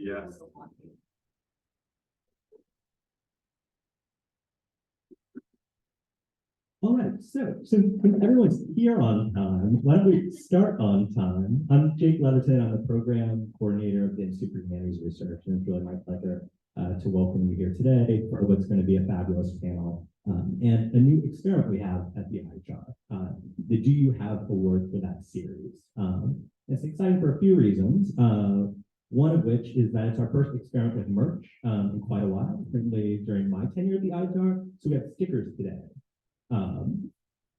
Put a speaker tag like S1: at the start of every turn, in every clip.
S1: Yes.
S2: All right, so everyone's here on time, why don't we start on time? I'm Jake Leveton. I'm the program coordinator of the Institute for Humanities Research, and it's really my pleasure to welcome you here today for what's going to be a fabulous panel and a new experiment we have at the IHR, the Do You Have Award for that series. It's exciting for a few reasons. One of which is that it's our first experiment with merch in quite a while, certainly during my tenure at the IHR. So we have stickers today.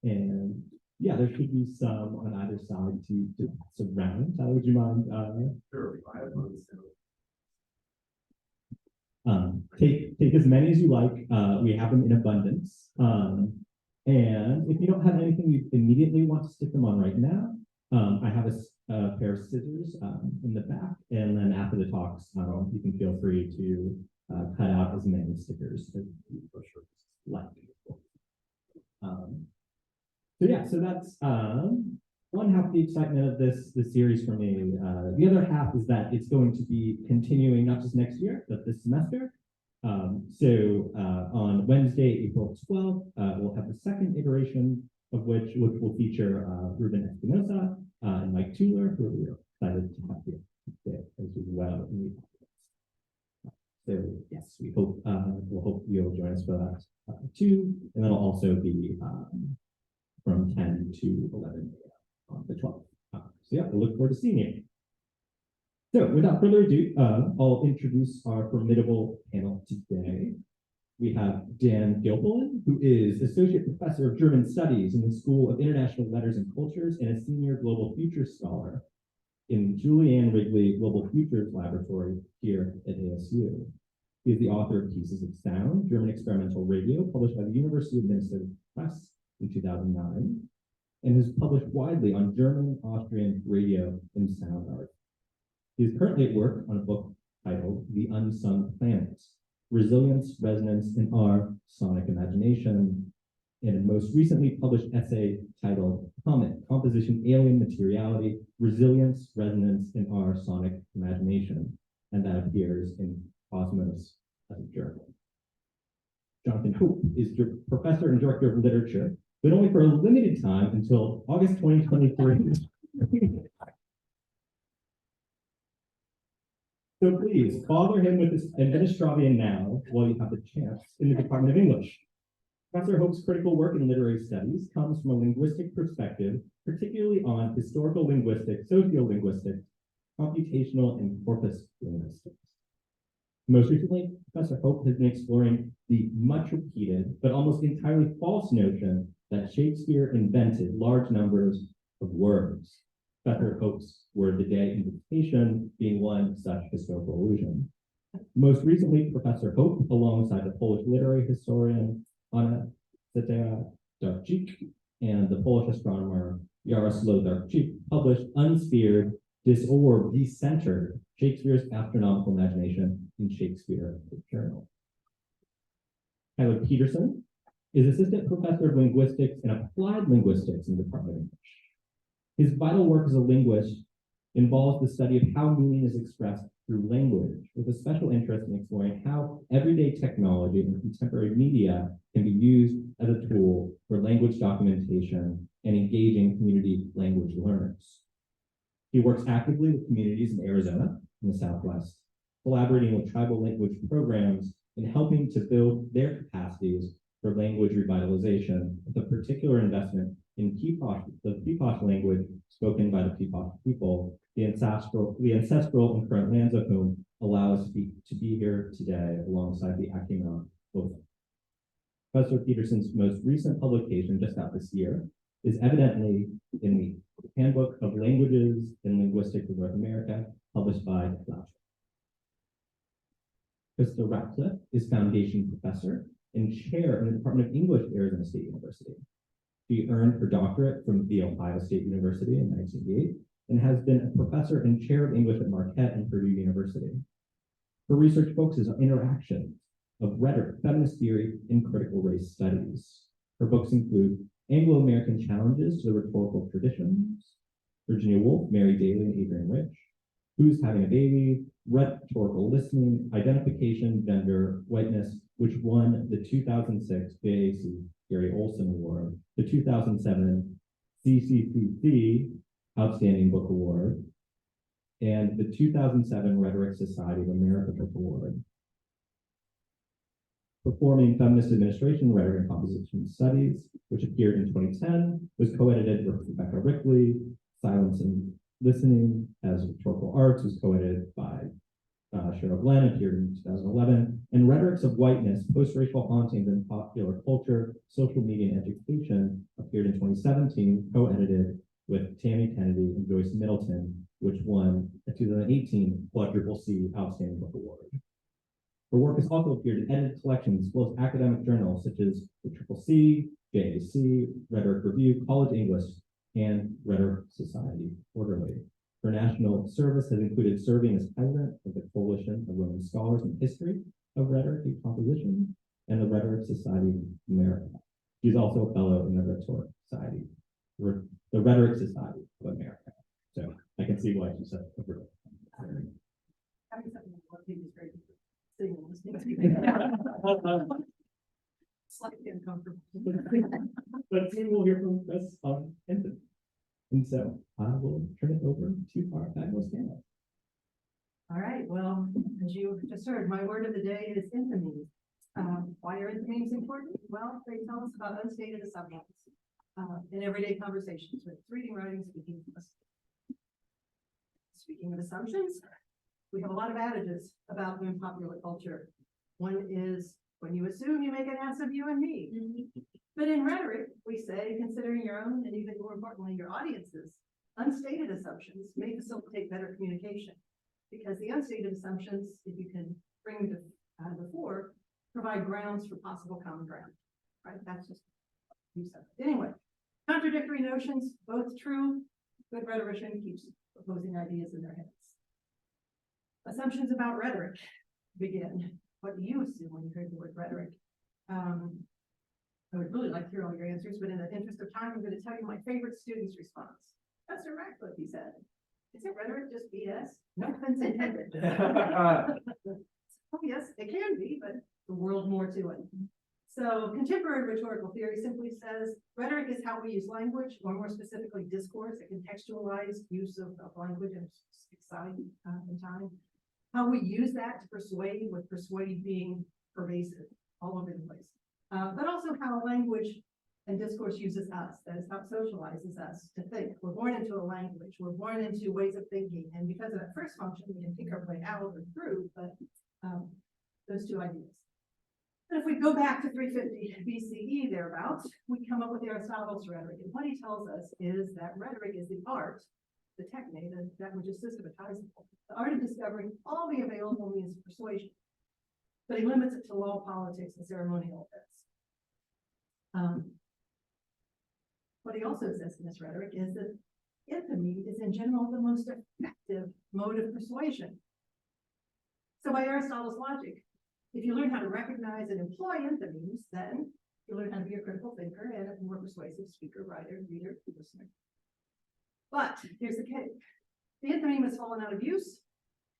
S2: And yeah, there should be some on either side to surround. Would you mind?
S1: Sure, I have one.
S2: Take as many as you like. We have them in abundance. And if you don't have anything you immediately want to stick them on right now, I have a pair of scissors in the back, and then after the talks, you can feel free to cut out as many stickers as you like. So that's one half of the excitement of this series for me. The other half is that it's going to be continuing not just next year, but this semester. On Wednesday, April 12th, we'll have the second iteration of which will feature Ruben Espinosa and Mike Tueller, who we're excited to have here today as well. So yes, we'll hope you'll join us for that too, and that'll also be from 10 to 11 a.m. on the 12th. So yeah, we'll look forward to seeing you. So without further ado, I'll introduce our formidable panel today. We have Dan Gilfillan, who is Associate Professor of German Studies in the School of International Letters and Cultures and a Senior Global Futures Scholar in Julianne Wrigley Global Futures Laboratory here at ASU. He is the author of Pieces of Sound, German Experimental Radio, published by the University of Minnesota Press in 2009, and has published widely on German, Austrian radio and sound art. He is currently at work on a book titled The Unsung Planet, Resilience, Resonance, and Our Sonic Imagination, and a most recently published essay titled Comet, Composition, Alien Materiality, Resilience, Resonance, and Our Sonic Imagination, and that appears in Cosmos as a journal. Jonathan Hope is Professor and Director of Literature, but only for a limited time until August 2023. So please, bother him with this Administravian now while you have the chance in the Department of English. Professor Hope's critical work in literary studies comes from a linguistic perspective, particularly on historical linguistics, sociolinguistics, computational, and corpus linguistics. Most recently, Professor Hope has been exploring the much repeated, but almost entirely false notion that Shakespeare invented large numbers of words. Professor Hope's word of the day invitation being one such historical allusion. Most recently, Professor Hope, alongside the Polish literary historian Anna Darczyk and the Polish astronomer Jaroslaw Darczyk, published Unsphered, Disorb, Decentered, Shakespeare's Astronomical Imagination in Shakespeare, the Journal. Tyler Peterson is Assistant Professor of Linguistics and Applied Linguistics in the Department of English. His vital work as a linguist involves the study of how meaning is expressed through language, with a special interest in exploring how everyday technology and contemporary media can be used as a tool for language documentation and engaging community language learners. He works actively with communities in Arizona and the Southwest, collaborating with tribal language programs and helping to build their capacities for language revitalization, with a particular investment in the Pequot language spoken by the Pequot people, the ancestral and current lands of whom allow us to be here today alongside the Akimel folk. Professor Peterson's most recent publication, just out this year, is evidently in the Handbook of Languages and Linguistics of North America, published by Leveton. Krista Ratcliffe is Foundation Professor and Chair in the Department of English at Arizona State University. She earned her doctorate from The Ohio State University in 1988 and has been a professor and chair of English at Marquette and Purdue University. Her research focuses on interactions of rhetoric, feminist theory, and critical race studies. Her books include Anglo-American Challenges to the Rhetorical Traditions, Virginia Woolf, Mary Daly, and Adrian Rich, who's having a baby, rhetorical listening, identification, gender, whiteness, which won the 2006 ASU Gary Olson Award, the 2007 CCCC Outstanding Book Award, and the 2007 Rhetoric Society of America Book Award. Performing Feminist Administration, Rhetoric and Composition Studies, which appeared in 2010, was co-edited with Rebecca Rickley. Silence and Listening as Rhetorical Arts was co-edited by Cheryl Glenn, appeared in 2011, and Rhetorics of Whiteness, Post-Racial Hauntings in Popular Culture, Social Media and Education appeared in 2017, co-edited with Tammy Kennedy and Joyce Middleton, which won the 2018 Quadruple C Outstanding Book Award. Her work has also appeared in edited collections as well as academic journals such as the Triple C, JAC, Rhetoric Review, College English, and Rhetoric Society Quarterly. Her national service has included serving as president of the Coalition of Women Scholars in History of Rhetoric and Composition and the Rhetoric Society of America. She's also a fellow in the Rhetoric Society, the Rhetoric Society of America. So I can see why she said
S3: Slightly uncomfortable.
S2: But soon we'll hear from us on enthymeme. And so I will turn it over to our fabulous panel.
S3: All right, well, as you just heard, my word of the day is enthymeme. Why are enthymemes important? Well, they tell us about unstated assumptions in everyday conversations, whether it's reading, writing, speaking. Speaking of assumptions, we have a lot of adages about them in popular culture. One is, when you assume, you make an ass of you and me. But in rhetoric, we say, considering your own and even more importantly, your audience's unstated assumptions may facilitate better communication. Because the unstated assumptions, if you can bring them before, provide grounds for possible common ground. Right? That's just use of it. Anyway, contradictory notions, both true. Good rhetorician keeps proposing ideas in their heads. Assumptions about rhetoric begin. What do you assume when you hear the word rhetoric? I would really like to hear all your answers, but in the interest of time, I'm going to tell you my favorite student's response. Professor Ratcliffe, he said, isn't rhetoric just BS? No offense intended. Oh, yes, it can be, but the world more to it. So contemporary rhetorical theory simply says rhetoric is how we use language, or more specifically discourse, a contextualized use of language and in time. How we use that to persuade, with persuade being pervasive all over the place. But also how language and discourse uses us, that is how it socializes us to think. We're born into a language, we're born into ways of thinking, and because of that first function, we can think our way out or through, but those two ideas. And if we go back to 350 BCE thereabouts, we come up with Aristotle's rhetoric, and what he tells us is that rhetoric is the art, the technique, that which is systematizable, the art of discovering all the available means of persuasion. But he limits it to law, politics, and ceremonial events. What he also says in this rhetoric is that enthymeme is in general the most effective mode of persuasion. So by Aristotle's logic, if you learn how to recognize and employ enthymemes, then you learn how to be a critical thinker and a more persuasive speaker, writer, reader, listener. But here's the catch. The enthymeme has fallen out of use.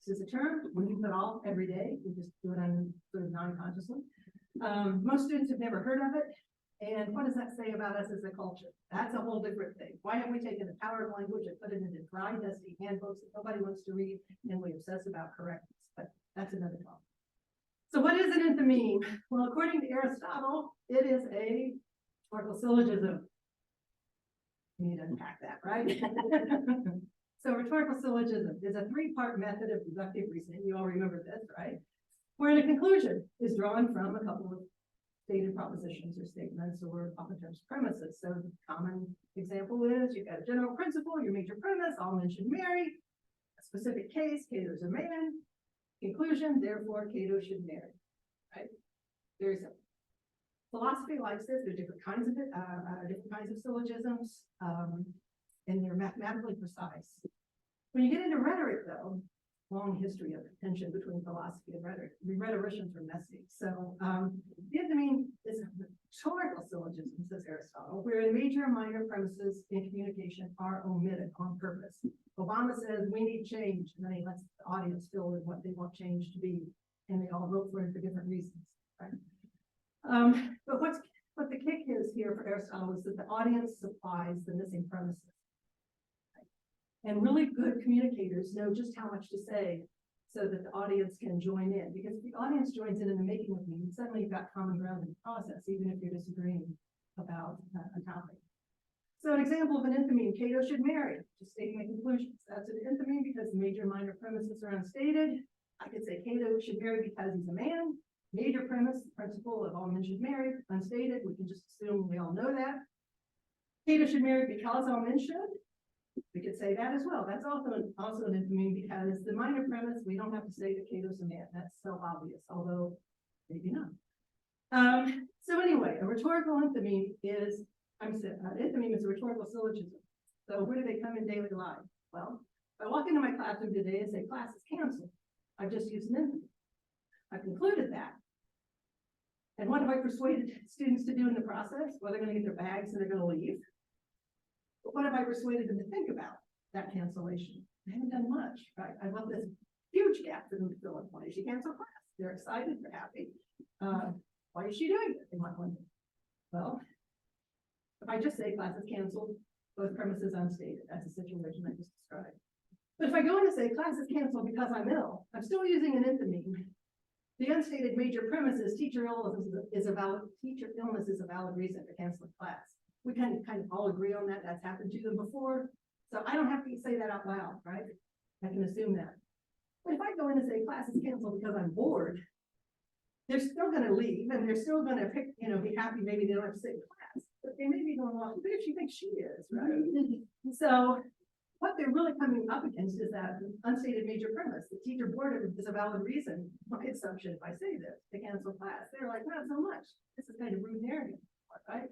S3: This is a term we use it all every day. We just do it on sort of non-consciously. Most students have never heard of it. And what does that say about us as a culture? That's a whole different thing. Why have we taken the power of language and put it into dry, dusty handbooks that nobody wants to read, and we obsess about correctness? But that's another topic. So what is an enthymeme? Well, according to Aristotle, it is a rhetorical syllogism. You need to unpack that, right? So rhetorical syllogism is a three-part method of deductive reasoning. You all remember this, right? Where a conclusion is drawn from a couple of stated propositions or statements or oftentimes premises. So the common example is you've got a general principle, your major premise, all mention Mary, a specific case, Cato's a man, conclusion, therefore Cato should marry, right? Very simple. Philosophy likes this. There's different kinds of it, different kinds of syllogisms, and they're mathematically precise. When you get into rhetoric, though, long history of tension between philosophy and rhetoric. The rhetoricians are messy. So the enthymeme is rhetorical syllogism, says Aristotle, wherein major and minor premises in communication are omitted on purpose. Obama says we need change, and then he lets the audience fill in what they want change to be, and they all vote for it for different reasons. Right? But what the kick is here for Aristotle is that the audience supplies the missing premises. Right? And really good communicators know just how much to say so that the audience can join in. Because if the audience joins in the making of meaning, suddenly you've got common ground in the process, even if you're disagreeing about a topic. So an example of an enthymeme, Cato should marry, just stating the conclusions. That's an enthymeme because the major and minor premises are unstated. I could say Cato should marry because he's a man. Major premise, the principle of all men should marry, unstated. We can just assume we all know that. Cato should marry because all men should. We could say that as well. That's also an enthymeme because the minor premise, we don't have to say that Cato's a man. That's so obvious, although maybe not. So anyway, a rhetorical enthymeme is, enthymeme is a rhetorical syllogism. So where do they come in daily life? Well, if I walk into my classroom today and say class is canceled, I've just used an enthymeme. I've concluded that. And what have I persuaded students to do in the process? Well, they're going to get their bags and they're going to leave. But what have I persuaded them to think about that cancellation? I haven't done much, right? I left this huge gap for them to fill in. Why did she cancel class? They're excited, they're happy. Why is she doing it? They might wonder. Well, if I just say class is canceled, both premises unstated. That's a situation I just described. But if I go in and say class is canceled because I'm ill, I'm still using an enthymeme. The unstated major premise is teacher illness is a valid reason for canceling class. We kind of all agree on that. That's happened to them before. So I don't have to say that out loud, right? I can assume that. But if I go in and say class is canceled because I'm bored, they're still going to leave and they're still going to pick, be happy. Maybe they don't have to sit in class, but they may be going, well, what if she thinks she is, right? So what they're really coming up against is that unstated major premise. The teacher boredom is a valid reason, my assumption, if I say this, to cancel class. They're like, not so much. This is kind of rude narrative, right?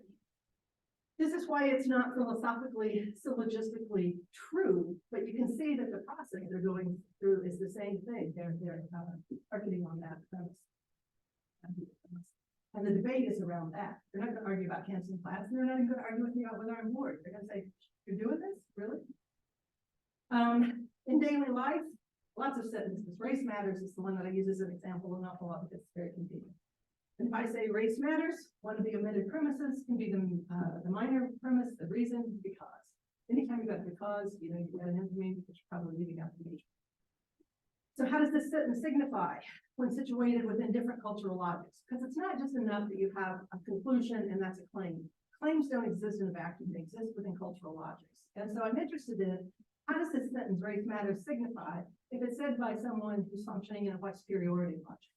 S3: This is why it's not philosophically, syllogistically true, but you can see that the process they're going through is the same thing. They're targeting on that premise. And the debate is around that. They're not going to argue about canceling class. They're not even going to argue with me about whether I'm bored. They're going to say, you're doing this? Really? In daily life, lots of sentences. Race matters is the one that I use as an example an awful lot because it's very convenient. And if I say race matters, one of the omitted premises can be the minor premise, the reason, because. Anytime you got because, you got an enthymeme, which you're probably leaving out the major. So how does this sentence signify when situated within different cultural logics? Because it's not just enough that you have a conclusion and that's a claim. Claims don't exist in a vacuum, they exist within cultural logics. And so I'm interested in how does this sentence, race matters, signify if it's said by someone who's functioning in a white superiority logic?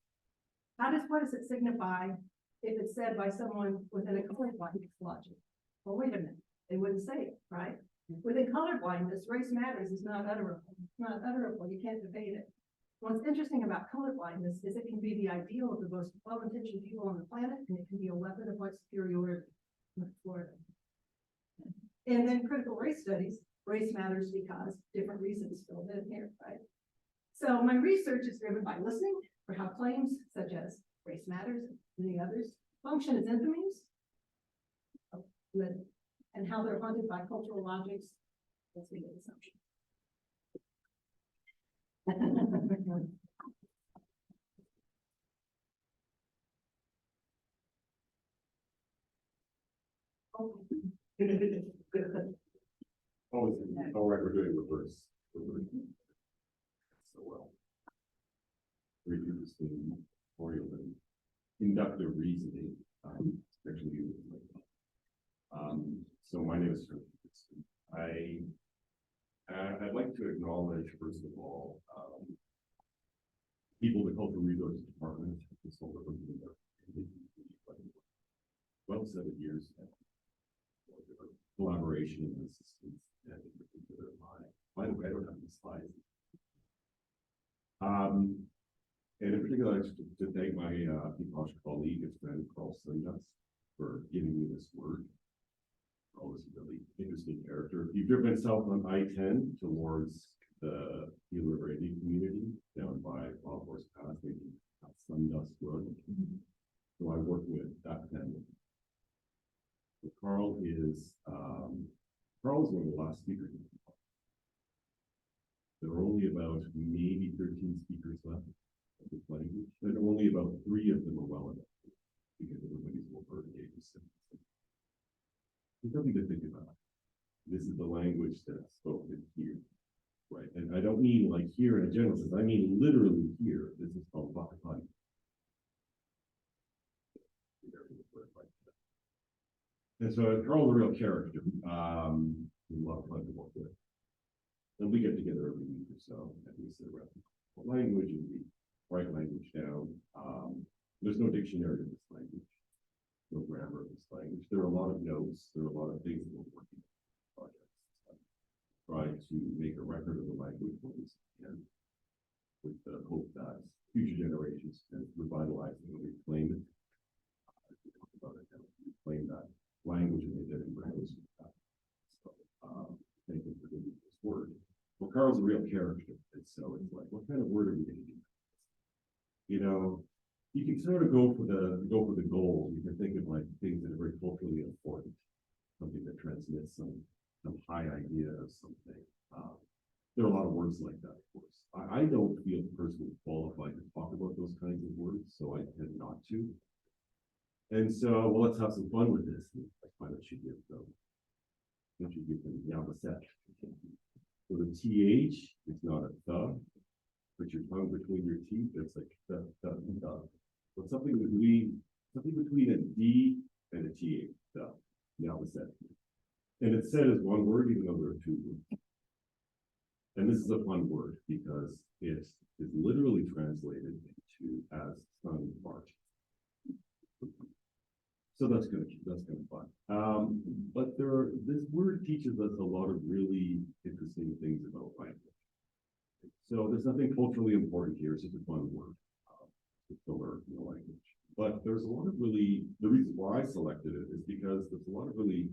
S3: What does it signify if it's said by someone within a colorblindness logic? Well, wait a minute, they wouldn't say it, right? Within colorblindness, race matters is not utterable. It's not utterable, you can't debate it. What's interesting about colorblindness is it can be the ideal of the most well-intentioned people on the planet, and it can be a weapon of white superiority in Florida. And then critical race studies, race matters because different reasons filled in here, right? So my research is driven by listening for how claims such as race matters and many others function as enthymemes, and how they're haunted by cultural logics. Let's make an assumption.
S1: All right, we're doing reverse. So well. Reducing oriented inductive reasoning, especially. So my name is Peterson. I'd like to acknowledge, first of all, people in the Cultural Resources Department, this whole well, 7 years now. Collaboration and assistance, and in particular, by the way, I don't have any slides. And in particular, I'd like to thank my Peaposh colleague and friend, Carl Sundas, for giving me this word. Carl is a really interesting character. If you've driven south on I-10 towards the Gila River Indian community down by Wild Horse Pass, maybe Sundas Road. So I work with that family. Carl's one of the last speakers. There are only about maybe 13 speakers left of this language, and only about 3 of them are well enough because everybody's over the age of 70. There's nothing to think about. This is the language that's spoken here, right? And I don't mean like here in a general sense, I mean literally here. This is called Wakapati. And so Carl's a real character. A lot of fun to work with. And we get together every week or so, and we sit around the language and we write language down. There's no dictionary of this language, no grammar of this language. There are a lot of notes. There are a lot of things that we're working on projects. Try to make a record of the language when we can, with the hope that future generations can revitalize it and reclaim it. We talk about it and reclaim that language and identity goes with that. So, thank you for giving me this word. Well, Carl's a real character, and so it's like, what kind of word are we going to do? You know, you can sort of go for the goals. You can think of like things that are very culturally important, something that transmits some high idea of something. There are a lot of words like that, of course. I don't feel personally qualified to talk about those kinds of words, so I tend not to. And so, well, let's have some fun with this. Why don't you give them? Why don't you give them vseth? So the TH is not a th. Put your tongue between your teeth. It's like th. So something between a D and a TH. Vseth. And it's said as one word, even though there are 2 words. And this is a fun word because it is literally translated into as sun March. So that's kind of fun. But this word teaches us a lot of really interesting things about language. So there's nothing culturally important here. It's just a fun word to learn in the language. But there's a lot of the reason why I selected it is because there's a lot of really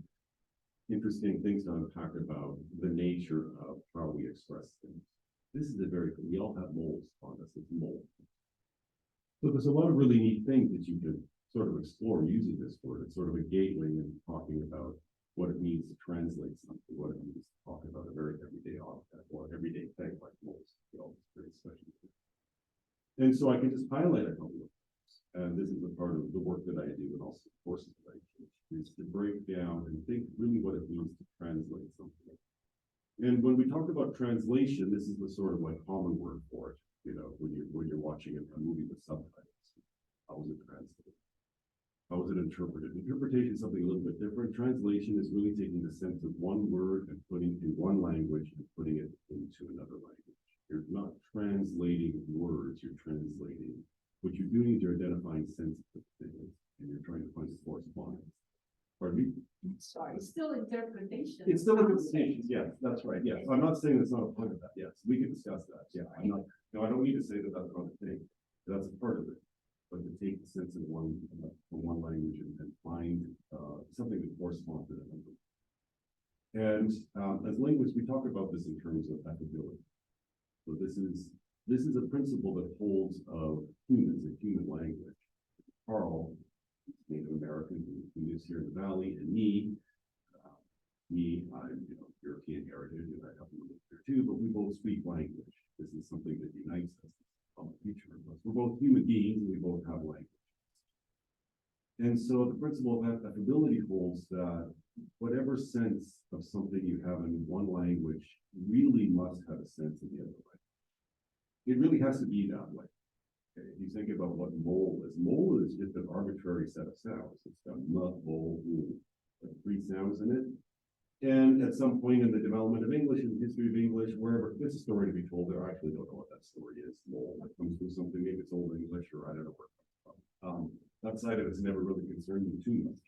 S1: interesting things to unpack about the nature of how we express things. This is we all have moles on us. It's mold. So there's a lot of really neat things that you can sort of explore using this word. It's sort of a gateway in talking about what it means to translate something, what it means to talk about a very everyday object or everyday thing like moles. Very special. And so I can just highlight a couple of things. And this is a part of the work that I do and also the courses that I teach, is to break down and think really what it means to translate something. And when we talk about translation, this is the sort of like common word for it. You know, when you're watching a movie with subtitles, how was it translated? How is it interpreted? Interpretation is something a little bit different. Translation is really taking the sense of one word and putting it in one language and putting it into another language. You're not translating words, you're translating. What you're doing is you're identifying sensitive things and you're trying to find correspondence. Pardon me?
S3: Sorry, it's still interpretation.
S1: It's still interpretation, yes, that's right. Yes. I'm not saying that's not a part of that. Yes, we can discuss that. Yeah, I don't need to say that that's not a thing. That's a part of it. But to take the sense of one language and find something that corresponds to another. And as linguists, we talk about this in terms of affability. So this is a principle that holds of humans, a human language. Carl, Native American who lives here in the valley, and me, I'm European heritage, and I happen to live here too. But we both speak language. This is something that unites us. Feature of us. We're both human beings and we both have language. And so the principle of affability holds that whatever sense of something you have in one language really must have a sense in the other language. It really has to be that way. Okay? If you think about what mole is just an arbitrary set of sounds. It's got m, mole, like 3 sounds in it. And at some point in the development of English, in the history of English, wherever there's a story to be told, there I actually don't know what that story is. Mole, it comes from something, maybe it's Old English, or I don't know where it comes from. That side of it's never really concerned me too much.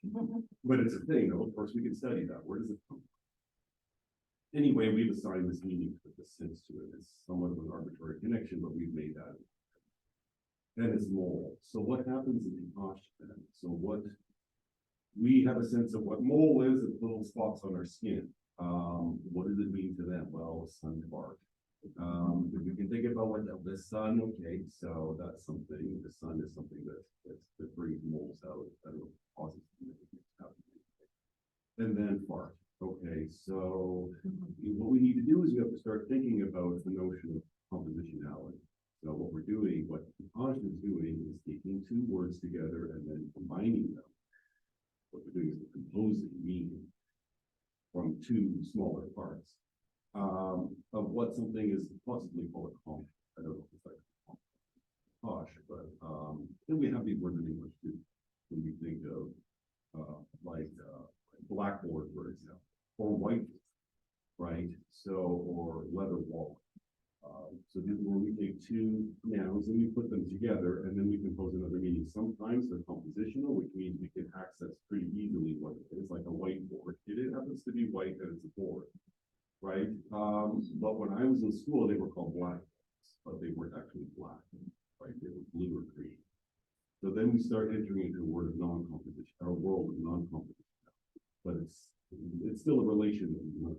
S1: But it's a thing, though. Of course, we can study that. Where does it come from? Anyway, we've assigned this meaning with the sense to it. It's somewhat of an arbitrary connection, but we've made that. And it's mole. So what happens in English then? So we have a sense of what mole is, and little spots on our skin. What does it mean to them? Well, sun bark. If we can think about what the sun, okay, so that's something. The sun is something that brings moles out. I don't know, causes them to happen. And then fart. Okay, So what we need to do is we have to start thinking about the notion of compositionality. So what we're doing, what Anj is doing is taking two words together and then combining them. What we're doing is composing meaning from two smaller parts of what something is possibly called a comp. I don't know if it's like posh, but then we have these words in English too. When we think of blackboard, for example, or white, right? So, or leather wall. So this is where we take two nouns and we put them together and then we compose another meaning. Sometimes they're compositional, which means we can access pretty easily what it is, like a whiteboard. It happens to be white and it's a board, right? But when I was in school, they were called blackboards, but they weren't actually black, right? They were blue or green. So then we start entering into a word of non-composition, or a world of non-composition. But it's still a relation that we know.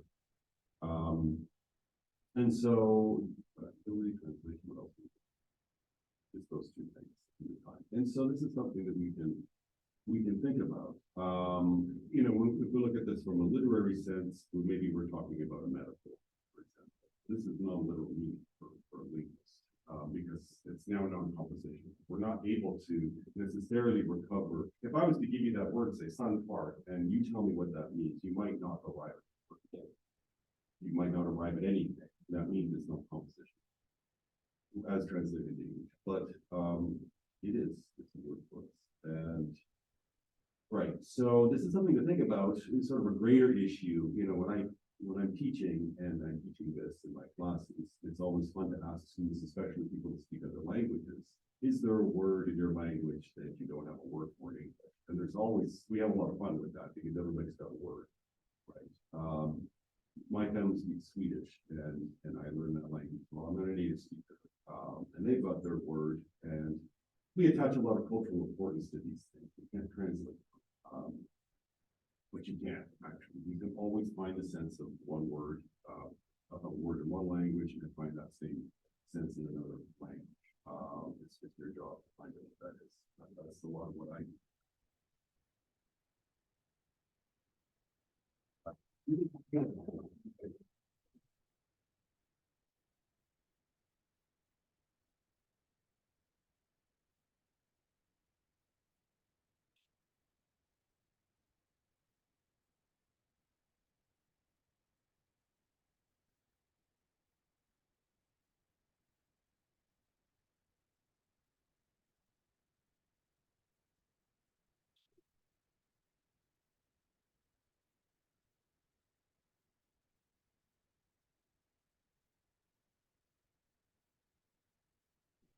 S1: And so ability translation, what else? It's those two things. And so this is something that we can think about. You know, if we look at this from a literary sense, maybe we're talking about a metaphor, for example. This is non-literal meaning for a linguist, because it's now non-composition. We're not able to necessarily recover. If I was to give you that word, say Sun Park, and you tell me what that means, you might not arrive at it. You might not arrive at anything. That means it's not composition as translated in English, but it is. It's a word for us. And right, so this is something to think about. It's sort of a greater issue. You know, when I'm teaching and I'm teaching this in my classes, it's always fun to ask students, especially people who speak other languages, is there a word in your language that you don't have a word for in English? And there's always, we have a lot of fun with that because everybody's got a word, right? My family speaks Swedish, and I learned that language. Well, I'm not a native speaker, and they've got their word, and we attach a lot of cultural importance to these things. We can't translate, but you can actually. You can always find a sense of one word, of a word in one language, and find that same sense in another language. It's your job to find out what that is. That's a lot of what I do.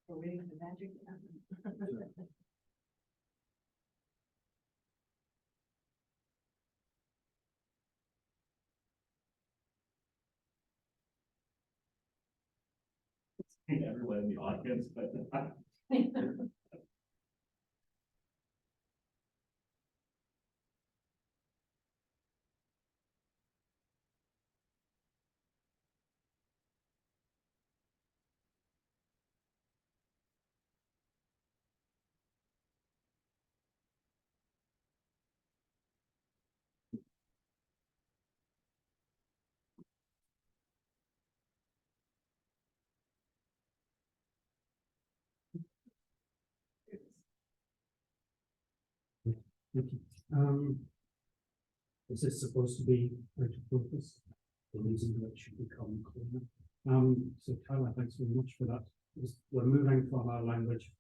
S3: We're waiting for the magic to happen.
S2: Everyone in the audience, but
S4: Thank you. This is supposed to be out of focus, the reason that it should become clearer. So Tyler, thanks very much for that. We're moving from our language,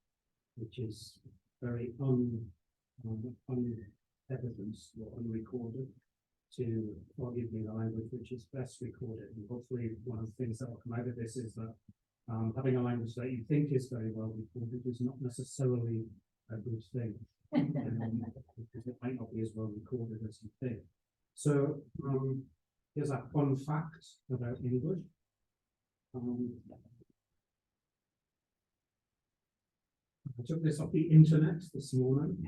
S4: which is very unevidenced or unrecorded, to arguably the language which is best recorded. And hopefully one of the things that will come out of this is that having a language that you think is very well recorded is not necessarily a good thing. Because it might not be as well recorded as you think. So here's a fun fact about English. I took this off the internet this morning.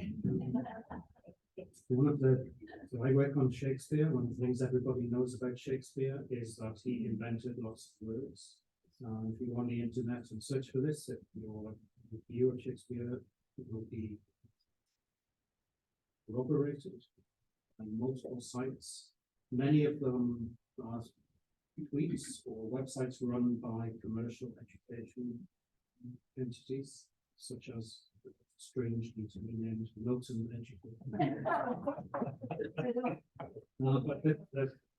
S4: So I work on Shakespeare. One of the things everybody knows about Shakespeare is that he invented lots of words. If you go on the internet and search for this, if your view of Shakespeare, it will be corroborated on multiple sites. Many of them are tweets or websites run by commercial education entities, such as strangely to be named Milton Education. But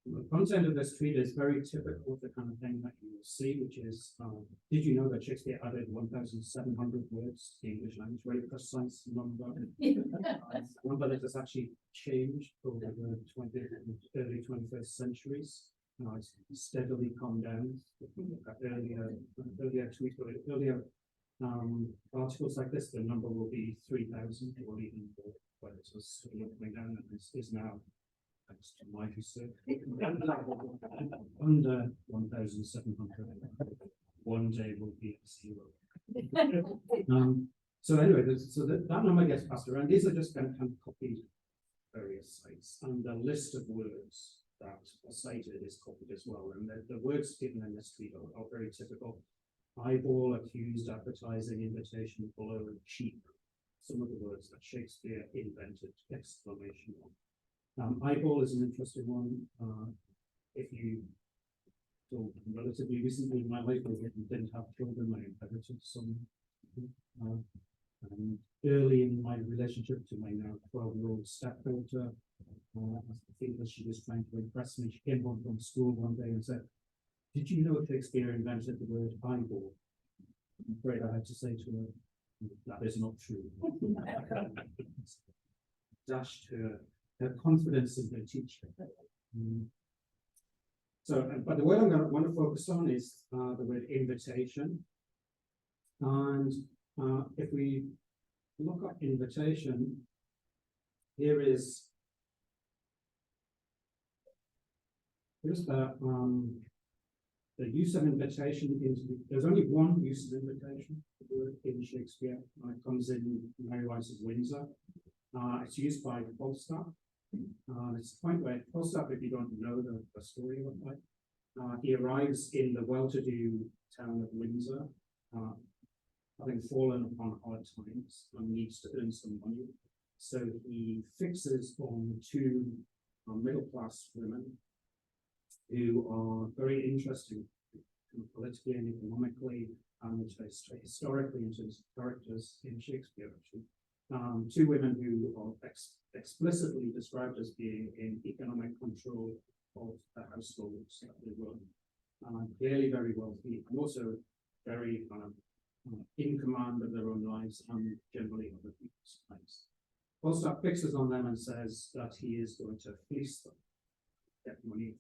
S4: the content of this tweet is very typical of the kind of thing that you will see, which is, did you know that Shakespeare added 1,700 words to the English language? Very precise number. Number that has actually changed over the early 21st centuries. It's steadily come down. Earlier tweets, earlier articles like this, the number will be 3,000 or even more, but it was sort of coming down, and this is now, thanks to my research, under 1,700. One day will be at 0. So anyway, that number gets passed around. These are just kind of copied various sites, and the list of words that are cited is copied as well. And the words given in this tweet are very typical. Eyeball, accused, advertising, invitation, follow, and cheap. Some of the words that Shakespeare invented, exclamation on. Eyeball is an interesting one. If you so relatively recently in my life, I didn't have children, I inherited some. Early in my relationship to my now 12-year-old stepdaughter, I think that she was trying to impress me. She came home from school one day and said, "Did you know Shakespeare invented the word eyeball?" I'm afraid I had to say to her, "That is not true." Dashed her confidence in her teacher. So, but the word I'm going to want to focus on is the word invitation. And if we look at invitation, here's the use of invitation. There's only one use of invitation in Shakespeare. It comes in Mary Rice's Windsor. It's used by Falstaff. It's the point where Falstaff, if you don't know the story of it, he arrives in the well-to-do town of Windsor, having fallen upon hard times and needs to earn some money. So he fixes on two middle-class women who are very interesting politically and economically and historically in terms of characters in Shakespeare, actually. Two women who are explicitly described as being in economic control of the households that they run. Clearly very wealthy and also very in command of their own lives and generally other people's lives. Falstaff fixes on them and says that he is going to fleece them, get money.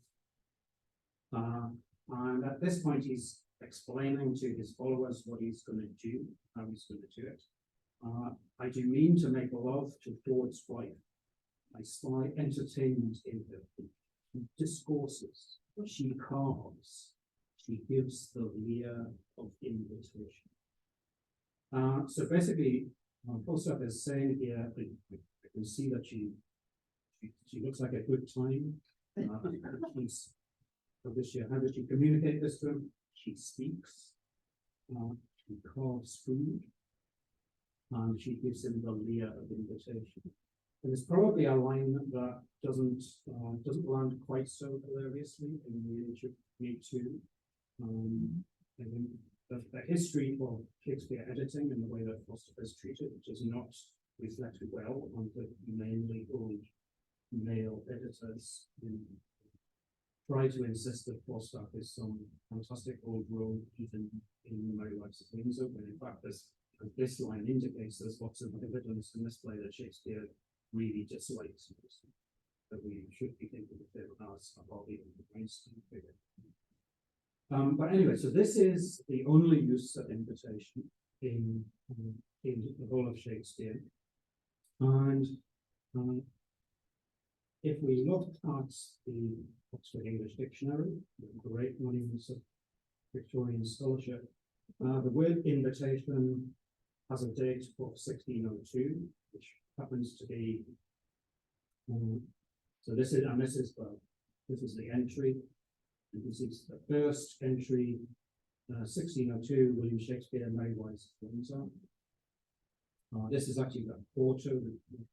S4: And at this point, he's explaining to his followers what he's going to do, how he's going to do it. I do mean to make love to Ford's wife. I spy entertainment in her. She discourses, she carves, she gives the leer of invitation. So basically, Falstaff is saying here, I can see that she looks like a good time. How does she communicate this to him? She speaks, she carves food, and she gives him the leer of invitation. And it's probably a line that doesn't land quite so hilariously in the age of Me Too. I think the history of Shakespeare editing and the way that Falstaff is treated does not reflect well on the mainly old male editors who try to insist that Falstaff is some fantastic old rogue, even in Mary Rice's Windsor, when in fact this line indicates there's lots of evidence in this play that Shakespeare really dislikes, that we should be thinking of him as a body of the Einstein figure. But anyway, so this is the only use of invitation in the whole of Shakespeare. And if we look at the Oxford English Dictionary, the great monuments of Victorian scholarship, the word invitation has a date of 1602, which happens to be so this is the entry. This is the first entry, 1602, William Shakespeare, Mary Rice, Windsor. This is actually the quarto.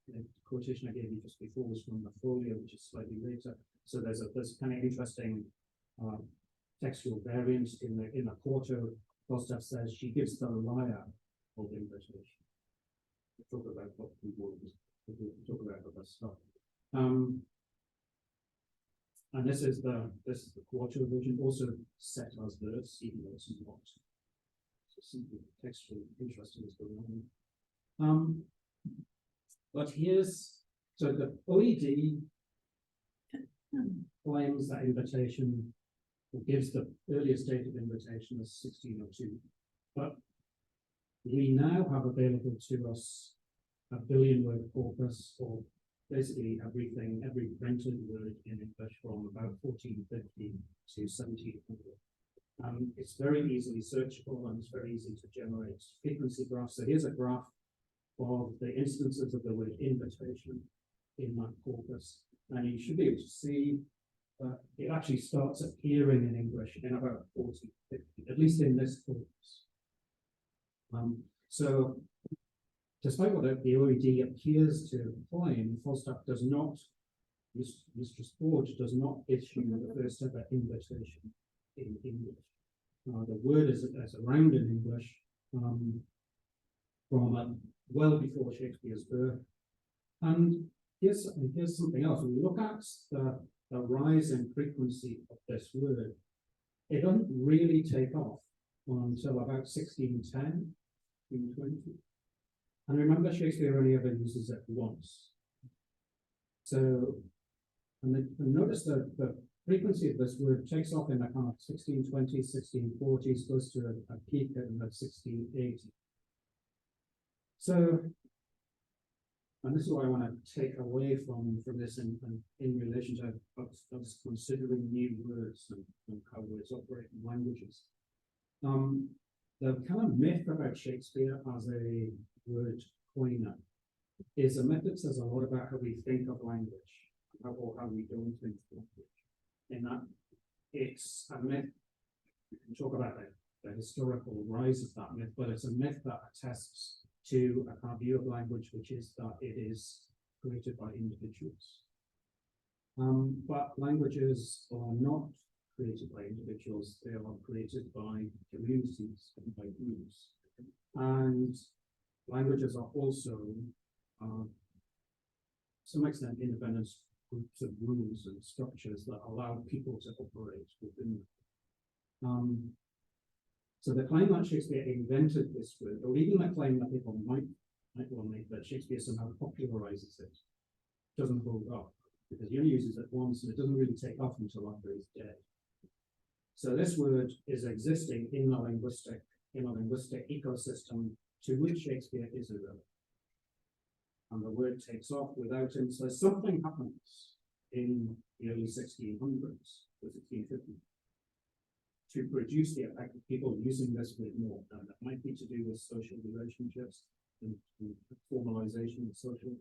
S4: The quotation I gave you just before was from the folio, which is slightly later. So there's kind of interesting textual variant in the quarto. Falstaff says she gives the liar of invitation. We'll talk about what we'll talk about other stuff. And this is the quarto version, also set as verse, even though it's not. So something textually interesting is going on. But here's so the OED claims that invitation, or gives the earliest date of invitation as 1602. But we now have available to us a billion-word corpus, or basically everything, every printed word in English from about 1450 to 1700. It's very easily searchable and it's very easy to generate frequency graphs. So here's a graph of the instances of the word invitation in that corpus. And you should be able to see that it actually starts appearing in English in about 1450, at least in this corpus. So despite what the OED appears to claim, Falstaff does not, Mistress Forge does not issue the first ever invitation in English. The word is around in English from well before Shakespeare's birth. And here's something else. When we look at the rise in frequency of this word, it doesn't really take off until about 1610, 1620. And remember, Shakespeare only ever uses it once. So, and notice that the frequency of this word takes off in the kind of 1620s, 1640s, goes to a peak in the 1680. So, and this is what I want to take away from this in relation to us considering new words and how words operate in languages. The kind of myth about Shakespeare as a word coiner is a myth that says a lot about how we think of language, or how we don't think of language. In that it's a myth, we can talk about the historical rise of that myth, but it's a myth that attests to a kind of view of language, which is that it is created by individuals. But languages are not created by individuals, they are created by communities and by groups. And languages are also, to some extent, independent groups of rules and structures that allow people to operate within them. So the claim that Shakespeare invented this word, or even the claim that people might well make that Shakespeare somehow popularizes it, doesn't hold up, because he only uses it once and it doesn't really take off until after he's dead. So this word is existing in a linguistic ecosystem to which Shakespeare is irrelevant. And the word takes off without him. So something happens in the early 1600s, or 1650s, to produce the effect of people using this word more. And that might be to do with social relationships and formalization of social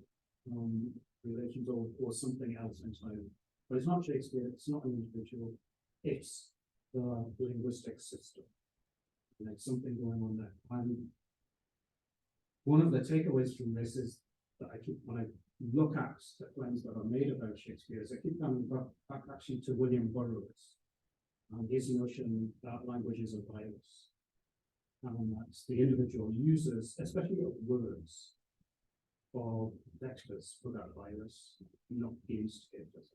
S4: relations, or something else entirely. But it's not Shakespeare, it's not an individual, it's the linguistic system. And there's something going on there. And one of the takeaways from this is that when I look at the claims that are made about Shakespeare, I keep coming back actually to William Burroughs and his notion that language is a virus. And that's the individual users, especially of words, or vectors for that virus, not the instigators.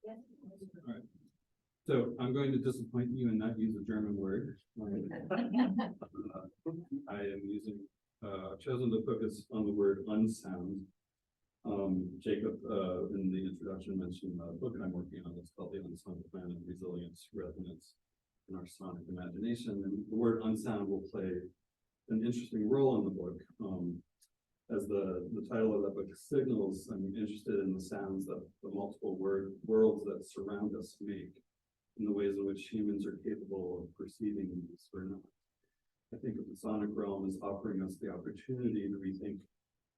S3: Yes.
S5: All right. So I'm going to disappoint you and not use a German word. I am using, chosen to focus on the word unsound. Jacob, in the introduction, mentioned a book I'm working on. It's called The Unsound Planet: Resilience, Resonance, and Our Sonic Imagination. And the word unsound will play an interesting role in the book. As the title of that book signals, I'm interested in the sounds that the multiple worlds that surround us make, in the ways in which humans are capable of perceiving these or not. I think of the sonic realm as offering us the opportunity to rethink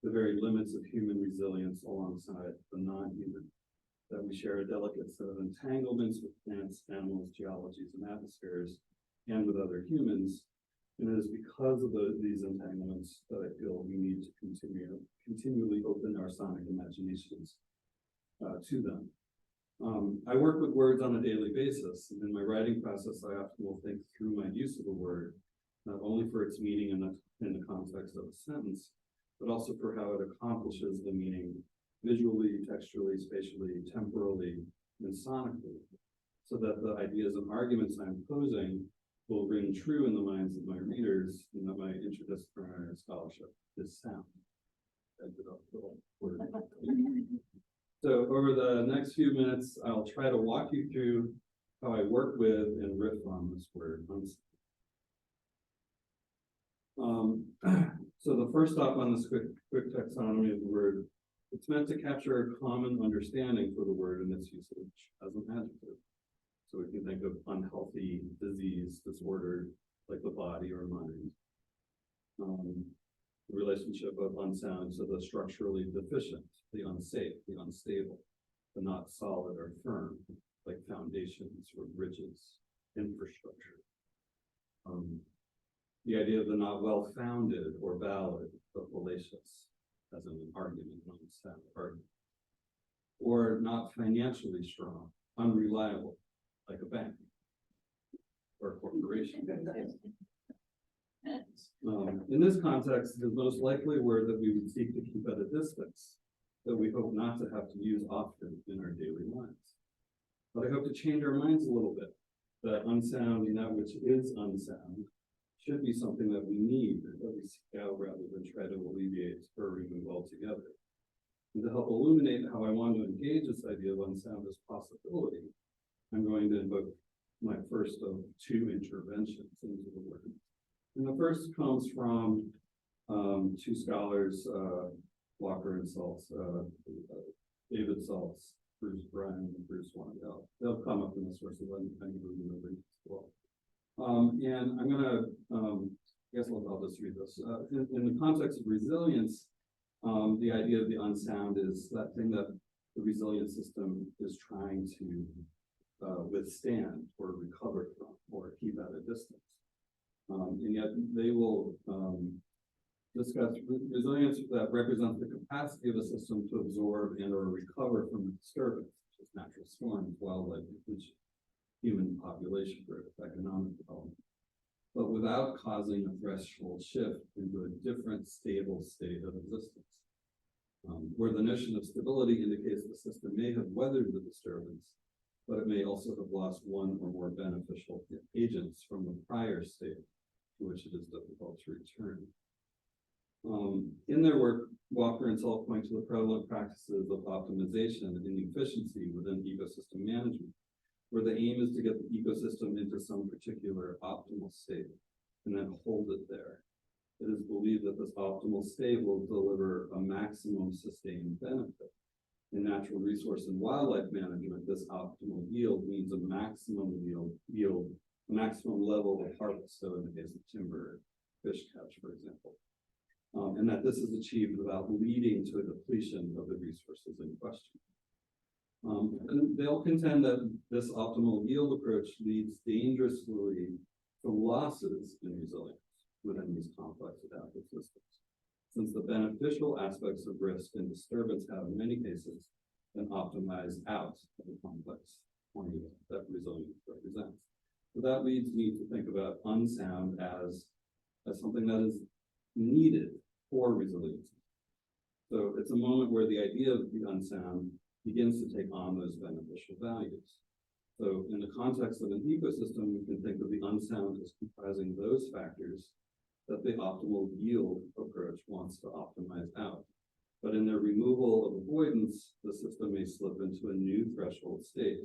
S5: the very limits of human resilience alongside the non-human, that we share a delicate set of entanglements with plants, animals, geologies, and atmospheres, and with other humans. And it is because of these entanglements that I feel we need to continually open our sonic imaginations to them. I work with words on a daily basis, and in my writing process, I often will think through my use of a word, not only for its meaning in the context of a sentence, but also for how it accomplishes the meaning visually, textually, spatially, temporally, and sonically, so that the ideas and arguments I'm posing will ring true in the minds of my readers, and that my interdisciplinary scholarship is sound. So over the next few minutes, I'll try to walk you through how I work with and riff on this word. So the first stop on this quick taxonomy of the word, it's meant to capture a common understanding for the word and its usage as an adjective. So we can think of unhealthy, disease, disordered, like the body or mind. The relationship of unsound to the structurally deficient, the unsafe, the unstable, the not solid or firm, like foundations or bridges, infrastructure. The idea of the not well-founded or valid, but fallacious, as in an argument, non-sound argument. Or not financially strong, unreliable, like a bank or a corporation. In this context, the most likely word that we would seek to keep at a distance, that we hope not to have to use often in our daily lives. But I hope to change our minds a little bit, that unsound and that which is unsound should be something that we need, that we seek out rather than try to alleviate or remove altogether. And to help illuminate how I want to engage this idea of unsound as possibility, I'm going to invoke my first of two interventions into the word. And the first comes from two scholars, Walker and Saltz, David Saltz, Bruce Bryan, and Bruce Wandell. They'll come up in the sources I'm moving over as well. And I'm gonna, I guess I'll just read this. In the context of resilience, the idea of the unsound is that thing that the resilient system is trying to withstand or recover from or keep at a distance. And yet they will discuss resilience that represents the capacity of a system to absorb and or recover from disturbance, such as natural storms, wildlife, human population growth, economic development, but without causing a threshold shift into a different stable state of existence. Where the notion of stability indicates the system may have weathered the disturbance, but it may also have lost one or more beneficial agents from the prior state to which it is difficult to return. In their work, Walker and Saltz point to the prevalent practices of optimization and efficiency within ecosystem management, where the aim is to get the ecosystem into some particular optimal state and then hold it there. It is believed that this optimal state will deliver a maximum sustained benefit. In natural resource and wildlife management, this optimal yield means a maximum yield, a maximum level of harvest. So in the case of timber, fish catch, for example, and that this is achieved without leading to a depletion of the resources in question. And they'll contend that this optimal yield approach leads dangerously to losses in resilience within these complex adaptive systems, since the beneficial aspects of risk and disturbance have in many cases been optimized out of the complex formula that resilience represents. So that leads me to think about unsound as something that is needed for resilience. So it's a moment where the idea of the unsound begins to take on those beneficial values. So in the context of an ecosystem, we can think of the unsound as comprising those factors that the optimal yield approach wants to optimize out. But in their removal of avoidance, the system may slip into a new threshold state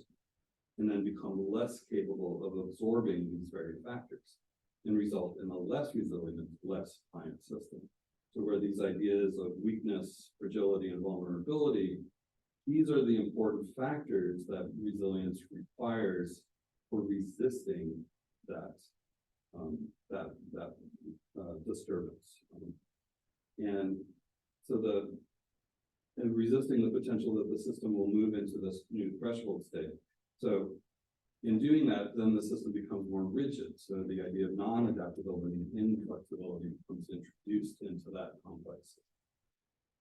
S5: and then become less capable of absorbing these very factors and result in a less resilient, less pliant system. So where these ideas of weakness, fragility, and vulnerability, these are the important factors that resilience requires for resisting that disturbance. And so and resisting the potential that the system will move into this new threshold state. So in doing that, then the system becomes more rigid. So the idea of non-adaptability and inflexibility becomes introduced into that complex.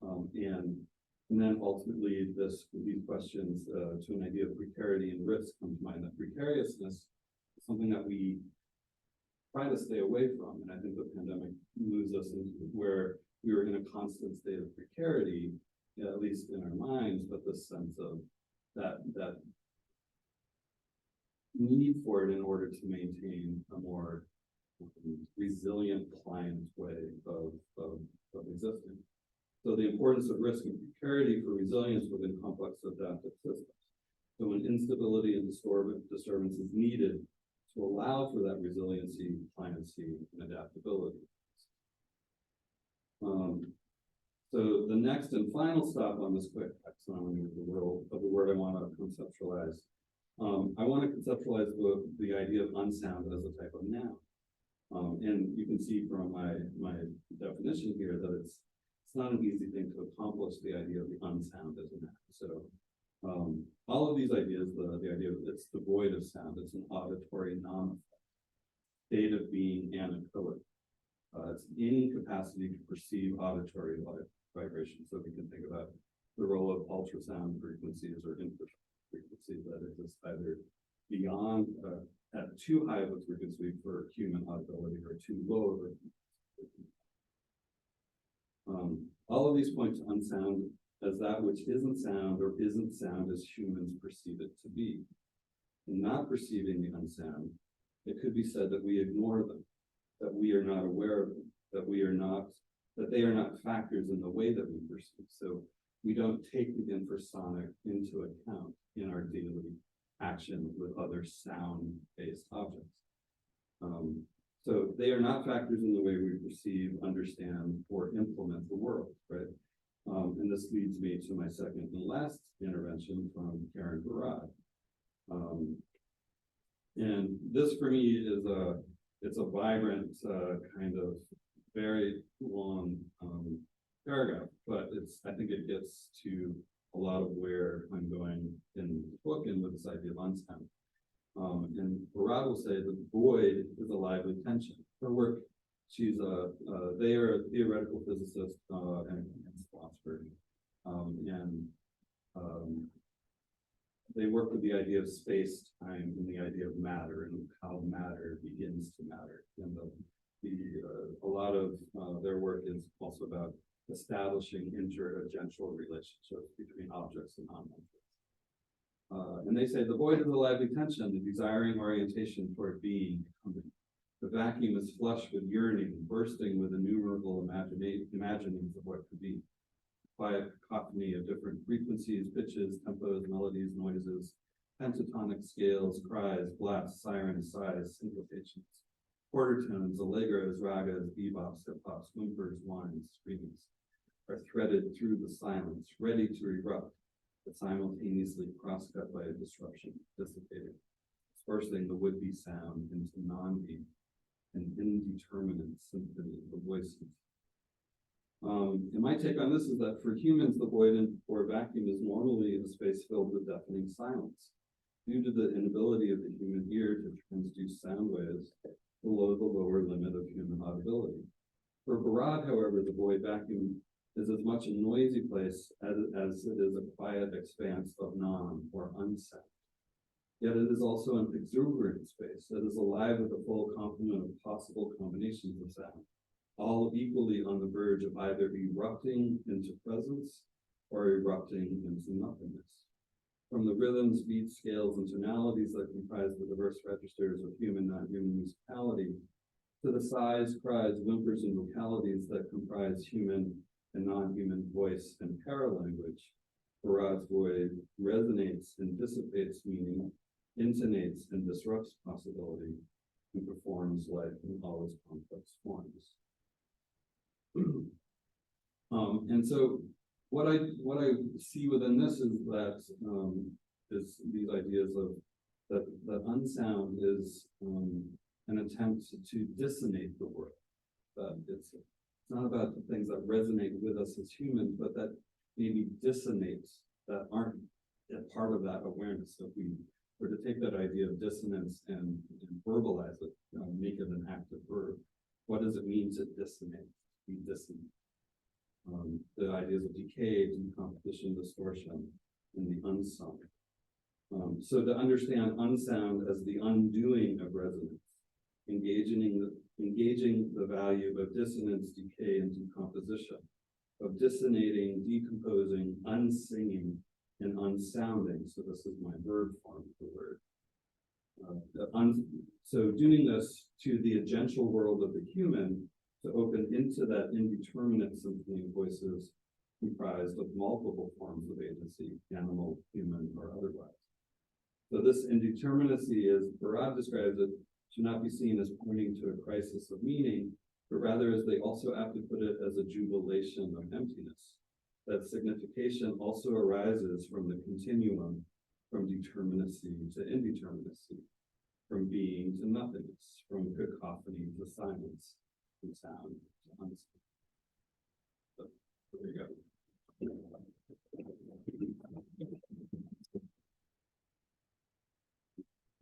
S5: And then ultimately these questions to an idea of precarity and risk come to mind. That precariousness is something that we try to stay away from. And I think the pandemic moves us into where we were in a constant state of precarity, at least in our minds, but the sense of that need for it in order to maintain a more resilient, pliant way of existing. So the importance of risk and precarity for resilience within complex adaptive systems. So when instability and disturbance is needed to allow for that resiliency, pliancy, and adaptability. So the next and final stop on this quick taxonomy of the word I want to conceptualize. I want to conceptualize the idea of unsound as a type of noun. And you can see from my definition here that it's not an easy thing to accomplish the idea of the unsound as a noun. So all of these ideas, the idea of it's devoid of sound, it's an auditory state of being anechoic. It's incapacity to perceive auditory vibration. So we can think about the role of ultrasound frequencies or infrasound frequencies that exist either beyond at too high of a frequency for human audibility or too low of a frequency. All of these point to unsound as that which isn't sound or isn't sound as humans perceive it to be. In not perceiving the unsound, it could be said that we ignore them, that we are not aware of them, that they are not factors in the way that we perceive. So we don't take the infrasonic into account in our daily action with other sound-based objects. So they are not factors in the way we perceive, understand, or implement the world, right? And this leads me to my second and last intervention from Karen Barad. And this for me is it's a vibrant kind of very long paragraph, but I think it gets to a lot of where I'm going in the book and with this idea of unsound. And Barad will say the void is a lively tension. Her work, they are a theoretical physicist and philosopher, and they work with the idea of space, time, and the idea of matter and how matter begins to matter. And a lot of their work is also about establishing interagential relationships between objects and non-objects. And they say the void is a lively tension, the desiring orientation toward being, becoming. The vacuum is flush with yearning, bursting with innumerable imaginings of what could be. Quiet cacophony of different frequencies, pitches, tempos, melodies, noises, pentatonic scales, cries, blasts, sirens, sighs, syncopations, quarter tones, allegros, ragas, bebops, hip-hops, whimpers, whines, screams are threaded through the silence, ready to erupt, but simultaneously cross-cut by a disruption, dissipated, dispersing the would-be sound into non-being, an indeterminate symphony of voices. And my take on this is that for humans, the void or vacuum is normally a space filled with deafening silence, due to the inability of the human ear to transduce sound waves below the lower limit of human audibility. For Barad, however, the void vacuum is as much a noisy place as it is a quiet expanse of non or unsound. Yet it is also an exuberant space that is alive with a full complement of possible combinations of sound, all equally on the verge of either erupting into presence or erupting into nothingness. From the rhythms, beats, scales, and tonalities that comprise the diverse registers of human, non-human musicality, to the sighs, cries, whimpers, and vocalities that comprise human and non-human voice and paralanguage, Barad's void resonates and dissipates meaning, intonates and disrupts possibility, and performs life in all its complex forms. And so what I see within this is that is these ideas of that unsound is an attempt to dissonate the world. That it's not about the things that resonate with us as humans, but that maybe dissonate, that aren't a part of that awareness. So if we were to take that idea of dissonance and verbalize it, make it an active verb, what does it mean to dissonate? Be dissonant. The ideas of decay, decomposition, distortion, and the unsung. So to understand unsound as the undoing of resonance, engaging the value of dissonance, decay, and decomposition, of dissonating, decomposing, unsinging, and unsounding. So this is my verb form of the word. So doing this to the agential world of the human to open into that indeterminate symphony of voices comprised of multiple forms of agency, animal, human, or otherwise. So this indeterminacy, as Barad describes it, should not be seen as pointing to a crisis of meaning, but rather as they also aptly put it as a jubilation of emptiness. That signification also arises from the continuum from determinacy to indeterminacy, from being to nothingness, from cacophony to silence, from sound to unsound. So there you go.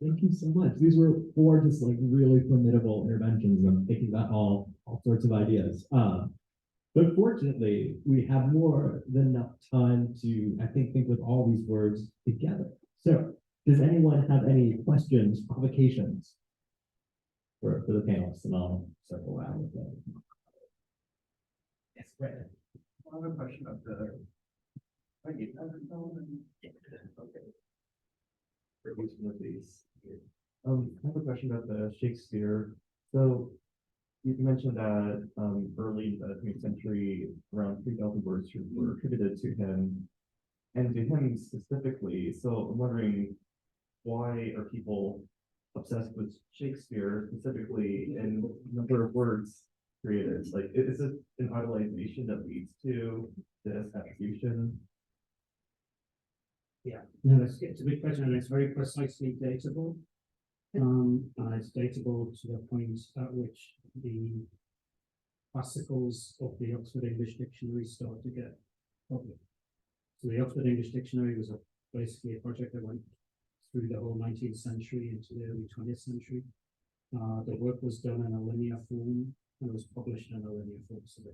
S2: Thank you so much. These were 4 just like really formidable interventions. I'm thinking about all sorts of ideas. But fortunately, we have more than enough time to, I think with all these words together. So does anyone have any questions, provocations for the panelists? And I'll circle around with them. Yes, right.
S6: I have a question of the. Okay. For using of these. I have a question about the Shakespeare. So you mentioned that early in the 20th century, around 3,000 words were attributed to him, and to him specifically. So I'm wondering, why are people obsessed with Shakespeare specifically and the number of words created? Like, is it an idolization that leads to this attribution?
S4: Yeah, no, it's a big question, and it's very precisely datable. And it's datable to the point at which the classicals of the Oxford English Dictionary start to get published. So the Oxford English Dictionary was basically a project that went through the whole 19th century into the early 20th century. The work was done in a linear form and was published in a linear form. So they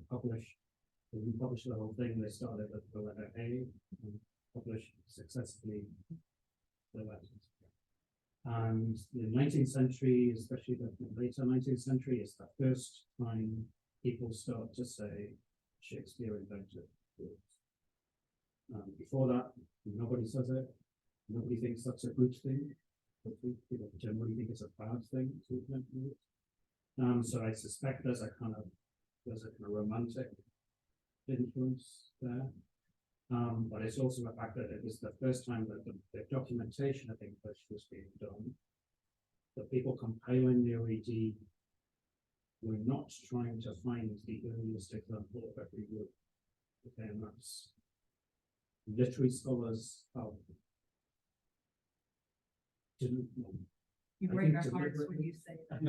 S4: didn't publish the whole thing. They started at the letter A and published successively the letters. And the 19th century, especially the later 19th century, is the first time people start to say Shakespeare invented words. Before that, nobody says it. Nobody thinks that's a good thing. People generally think it's a bad thing to invent words. So I suspect there's a kind of romantic influence there. But it's also the fact that it was the first time that the documentation of English was being done. The people compiling the OED were not trying to find the earliest example of every word. Okay, and that's literary scholars didn't know.
S3: You break our hearts when you say that.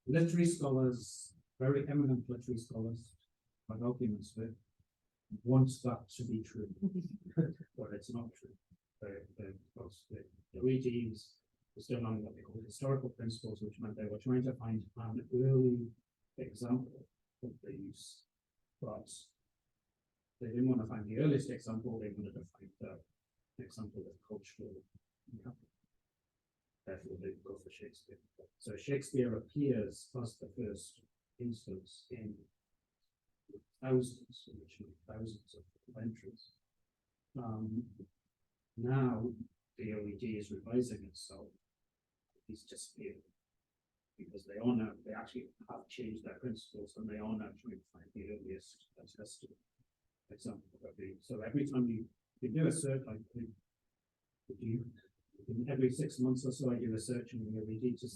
S4: Literary scholars, very eminent literary scholars, like arguments with, wants that to be true, but it's not true. The OED was done on what they call historical principles, which meant they were trying to find an early example of the use, but they didn't want to find the earliest example, they wanted to find the example of cultural impact. Therefore, they go for Shakespeare. So Shakespeare appears as the first instance in thousands of entries. Now the OED is revising itself. It's disappeared because they actually have changed their principles, and they are now trying to find the earliest attested example of the. So every time you do a search, like every 6 months or so, I do a search in the OED to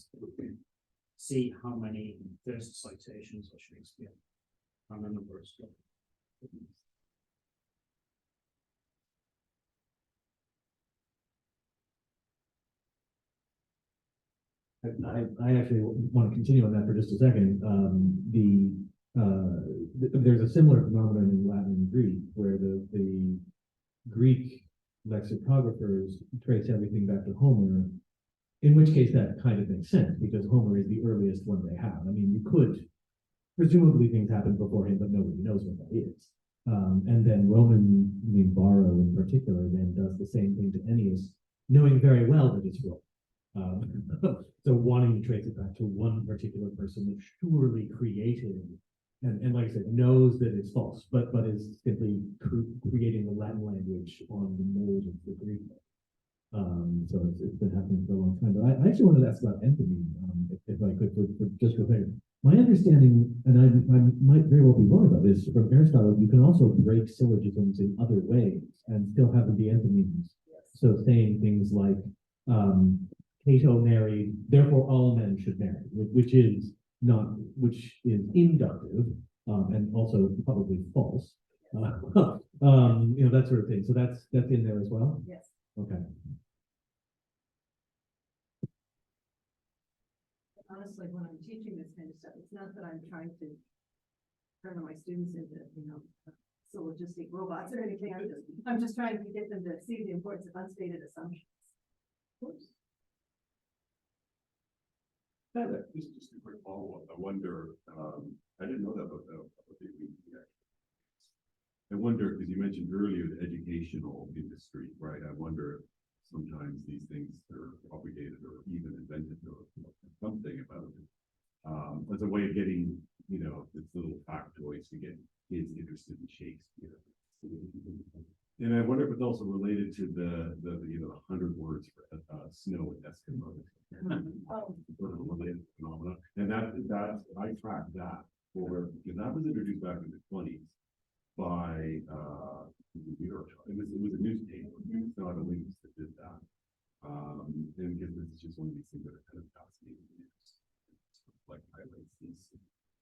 S4: see how many first citations of Shakespeare and the number of stuff.
S2: I actually want to continue on that for just a second. There's a similar phenomenon in Latin and Greek where the Greek lexicographers trace everything back to Homer, in which case that kind of makes sense because Homer is the earliest one they have. I mean, you could, presumably things happened before him, but nobody knows what that is. And then Varro in particular then does the same thing to Ennius, knowing very well that it's wrong. So wanting to trace it back to one particular person that surely created, and like I said, knows that it's false, but is simply creating the Latin language on the mold of the Greek. So it's been happening for a long time. But I actually wanted to ask about enthymeme, if I could, for just a second. My understanding, and I might very well be wrong about this, from Aristotle, you can also break syllogisms in other ways and still have them be enthymemes.
S3: Yes.
S2: So saying things like, Cato married, therefore all men should marry, which is inductive, and also probably false. That sort of thing. So that's in there as well.
S3: Yes.
S2: Okay.
S3: Honestly, when I'm teaching this kind of stuff, it's not that I'm trying to turn my students into, syllogistic robots or anything. I'm just trying to get them to see the importance of unstated assumptions. Oops.
S1: Just a quick follow-up. I wonder, I didn't know that about the I wonder, because you mentioned earlier the educational industry, right? I wonder if sometimes these things are propagated or even invented or something about it. As a way of getting, this little factoids to get kids interested in Shakespeare. And I wonder if it's also related to the 100 words for snow and Eskimo. Sort of a related phenomena. And that I tracked that because that was introduced back in the 20s by the New York Times. It was a newspaper. It's not a linguist that did that. And because this is just one of these things that are kind of fascinating. Like highlights these,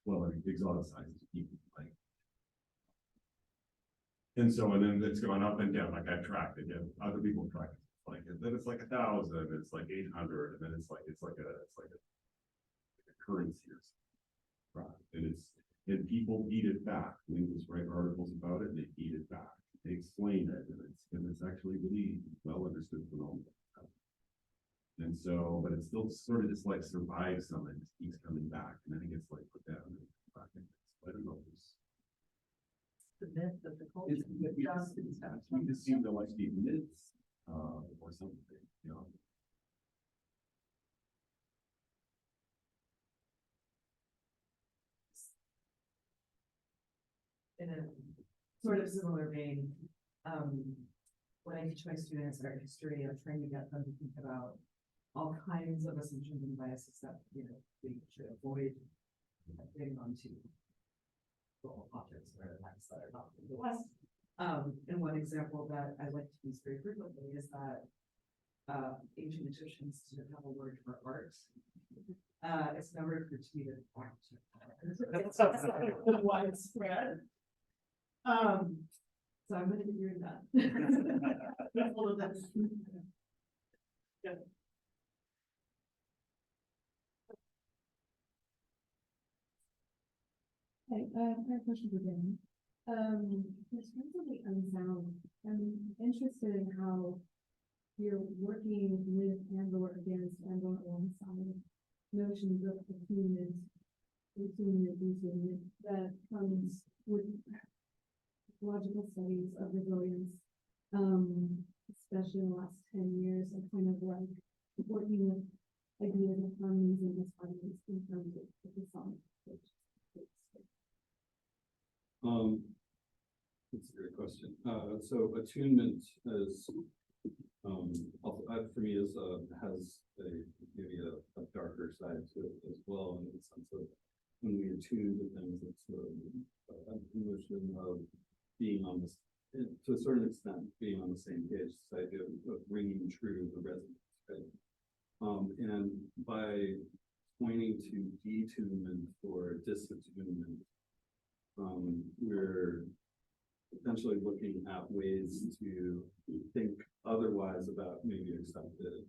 S1: exoticizes people, like. And then it's going up and down. Like I've tracked it. Yeah, other people track it. Like then it's like 1,000. It's like 800, and then it's like a currency or something. Right. And people feed it back. Linguists write articles about it, and they feed it back. They explain it, and it's actually really well understood phenomenon. And so, but it still sort of just like survives some and just keeps coming back, and then it gets like put down. I don't know.
S3: The myth of the culture.
S1: We just seem to like the myths, or something,
S7: In a sort of similar vein, when I teach my students art history, I'm trying to get them to think about all kinds of assumptions and biases that we should avoid getting onto objects or events that are not from the West. And one example that I like to use very frequently is that ancient Egyptians didn't have a word for art. It's never occurred to me that it's widespread. So I'm going to be doing that. All of this. Yeah.
S8: Hey, I have a question for Dan. In terms of the Unsound, I'm interested in how you're working with and/or against and/or alongside notions of attunement, that comes with logical studies of resilience, especially in the last 10 years, and kind of like working with ideas of harmonies and disharmonies in terms of the song.
S5: That's a great question. So attunement is, for me, has maybe a darker side to it as well, in the sense of when we attune to things, it's a notion of being on this, to a certain extent, being on the same page. This idea of ringing true the resonance, right? And by pointing to detunement or disattunement, we're potentially looking at ways to think otherwise about maybe accepted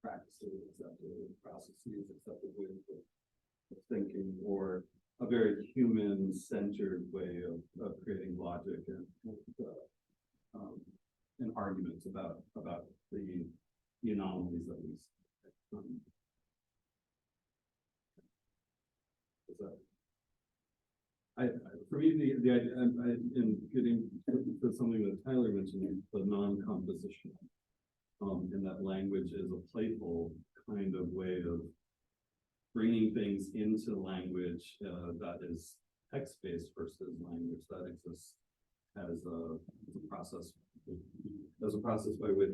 S5: practices, accepted processes, accepted ways of thinking, or a very human-centered way of creating logic and arguments about the anomalies that we see. For me, the idea, in getting to something that Tyler mentioned, the non-composition, and that language is a playful kind of way of bringing things into language that is text-based versus language that exists as a process, by which,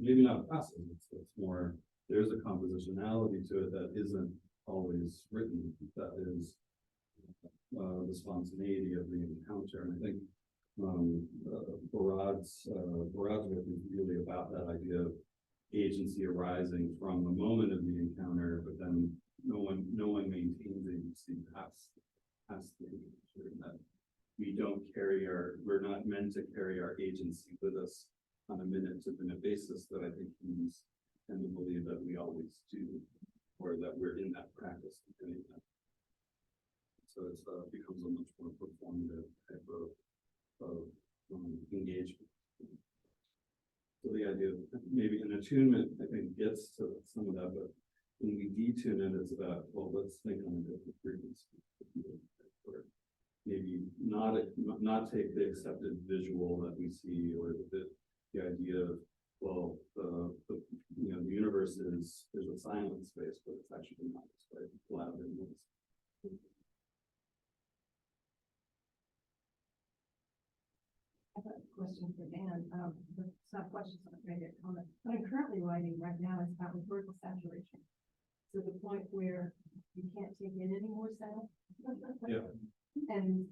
S5: maybe not a process, it's more, there's a compositionality to it that isn't always written, that is the spontaneity of the encounter. And I think Barad's work is really about that idea of agency arising from the moment of the encounter, but then no one maintains agency past the encounter. And that we're not meant to carry our agency with us on a minute-to-minute basis that I think he's tend to believe that we always do, or that we're in that practice of doing that. So it becomes a much more performative type of engagement. So the idea of maybe an attunement, I think, gets to some of that, but when we detune it, it's about, well, let's think on a different frequency. Or maybe not take the accepted visual that we see, or the idea of, well, the universe there's a silent space, but it's actually not, it's quite loud and noisy.
S3: I have a question for Dan. It's not a question, so maybe a comment. What I'm currently writing right now is about rhetorical saturation. To the point where you can't take in any more sound.
S5: Yeah.
S3: And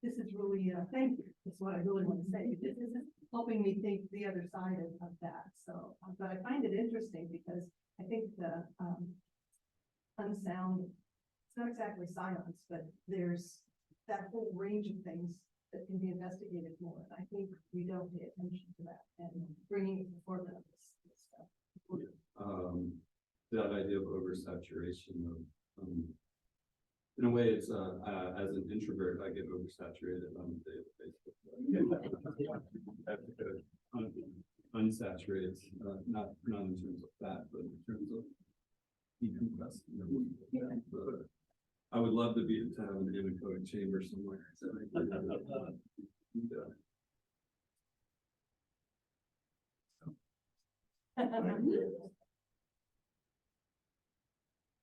S3: this is really, thank you. That's what I really want to say. This is helping me think the other side of that. So, but I find it interesting because I think the unsound, it's not exactly silence, but there's that whole range of things that can be investigated more. And I think we don't pay attention to that and bringing it before this stuff.
S5: That idea of oversaturation of, in a way, it's as an introvert, I get oversaturated on a daily basis. Unsaturated, not in terms of fat, but in terms of decompressing. I would love to have an anechoic chamber somewhere.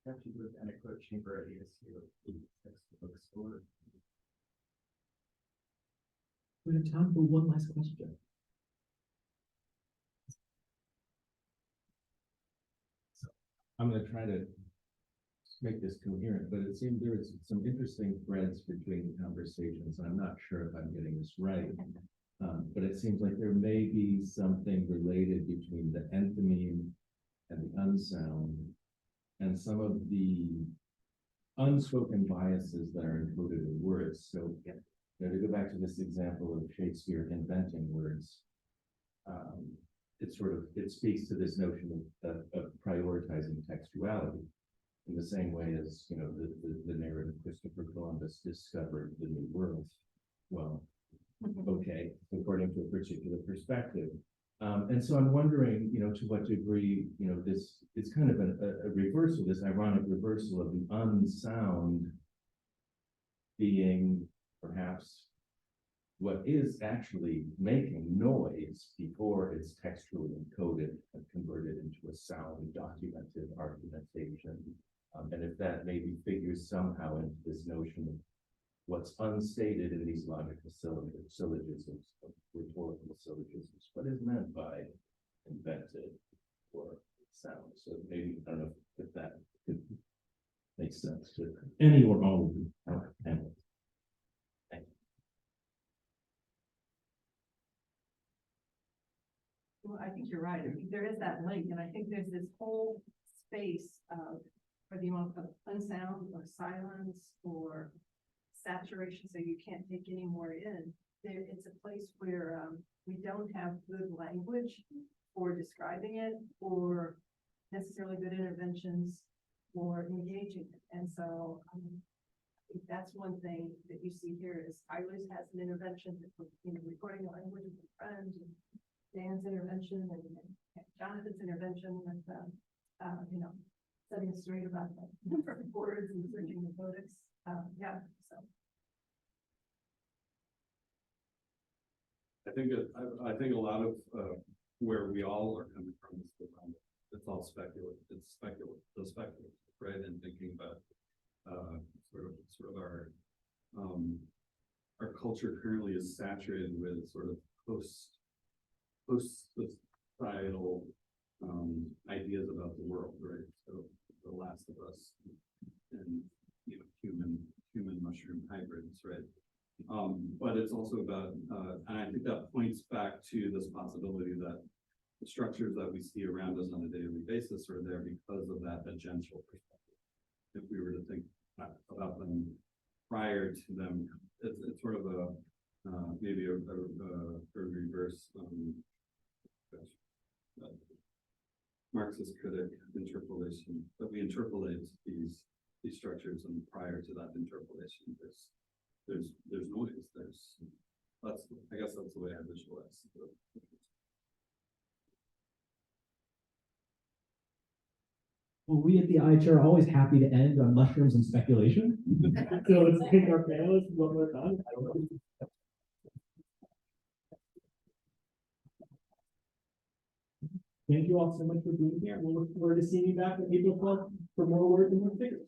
S6: Actually, with anechoic chamber at ASU textbooks or.
S2: We have time for one last question. So I'm going to try to make this coherent, but it seemed there was some interesting threads between the conversations. I'm not sure if I'm getting this right, but it seems like there may be something related between the enthymeme and the unsound, and some of the unspoken biases that are encoded in words. So, to go back to this example of Shakespeare inventing words, it speaks to this notion of prioritizing textuality. In the same way as, the narrative Christopher Columbus discovered the New World. Well, okay, according to a particular perspective. And so I'm wondering, to what degree, this it's kind of a reversal, this ironic reversal of the unsound being perhaps what is actually making noise before it's textually encoded and converted into a sound documented argumentation. And if that maybe figures somehow into this notion of what's unstated in these logical syllogisms, rhetorical syllogisms, what is meant by invented or sound? So maybe, I don't know if that could make sense to any or all of you. Thank you.
S3: Well, I think you're right. I mean, there is that link, and I think there's this whole space of whether you want to put unsound or silence or saturation, so you can't take any more in. It's a place where we don't have good language for describing it or necessarily good interventions for engaging it. And so I think that's one thing that you see here is Tyler's has an intervention, recording the language with a friend, and Dan's intervention, and Jonathan's intervention with, setting straight about the imperfect words and searching the poetics. So.
S5: I think a lot of, where we all are coming from is the, it's all speculative, the speculative, right? And thinking about, sort of our culture currently is saturated with sort of post societal, ideas about the world, right? So The Last of Us and, human mushroom hybrids, right? But it's also about, and I think that points back to this possibility that the structures that we see around us on a daily basis are there because of that agential perspective. If we were to think about them prior to them, it's sort of a, maybe a reverse, Marxist critic interpolation, that we interpolate these structures, and prior to that interpolation, there's noise, I guess that's the way I visualize it.
S2: Well, we at the IHR are always happy to end on mushrooms and speculation. So let's pick our panelists one more time. I don't know. Thank you all so much for being here. We'll look forward to seeing you back on April 12th for more work and more figures.